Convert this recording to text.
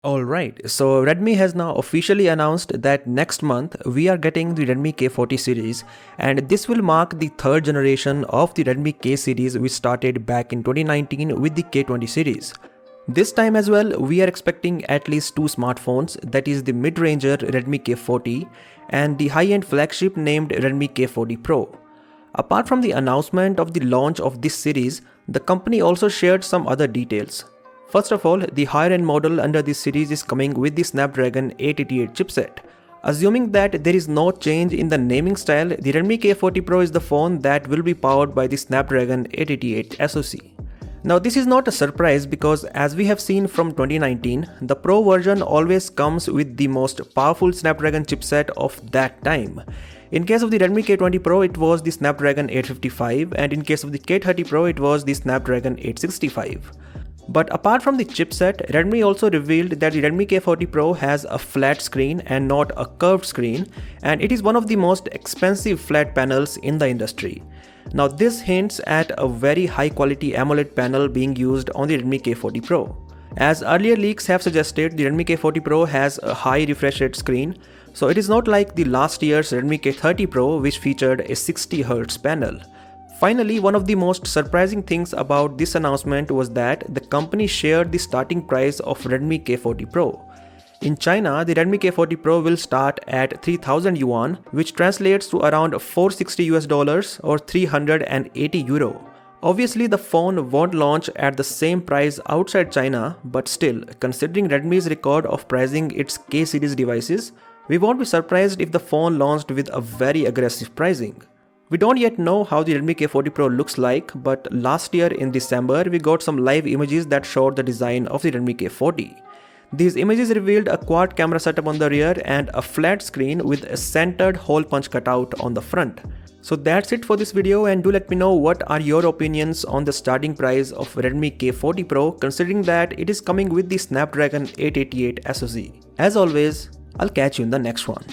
Alright, so Redmi has now officially announced that next month we are getting the Redmi K40 series, and this will mark the third generation of the Redmi K series which started back in 2019 with the K20 series. This time as well we are expecting at least two smartphones, that is the mid-ranger Redmi K40 and the high-end flagship named Redmi K40 Pro. Apart from the announcement of the launch of this series, the company also shared some other details. First of all, the higher-end model under this series is coming with the Snapdragon 888 chipset. Assuming that there is no change in the naming style, the Redmi K40 Pro is the phone that will be powered by the Snapdragon 888 SoC. Now this is not a surprise because as we have seen from 2019, the Pro version always comes with the most powerful Snapdragon chipset of that time. In case of the Redmi K20 Pro, it was the Snapdragon 855, and in case of the K30 Pro, it was the Snapdragon 865. But apart from the chipset, Redmi also revealed that the Redmi K40 Pro has a flat screen and not a curved screen, and it is one of the most expensive flat panels in the industry. Now this hints at a very high quality AMOLED panel being used on the Redmi K40 Pro. As earlier leaks have suggested, the Redmi K40 Pro has a high refresh rate screen, so it is not like the last year's Redmi K30 Pro which featured a 60Hz panel. Finally, one of the most surprising things about this announcement was that the company shared the starting price of Redmi K40 Pro. In China, the Redmi K40 Pro will start at 3000 yuan, which translates to around $460 or 380 euro. Obviously, the phone won't launch at the same price outside China, but still, considering Redmi's record of pricing its K series devices, we won't be surprised if the phone launched with a very aggressive pricing. We don't yet know how the Redmi K40 Pro looks like, but last year in December we got some live images that showed the design of the Redmi K40. These images revealed a quad camera setup on the rear and a flat screen with a centered hole punch cutout on the front. So that's it for this video, and do let me know what are your opinions on the starting price of Redmi K40 Pro considering that it is coming with the Snapdragon 888 SoC. As always, I'll catch you in the next one.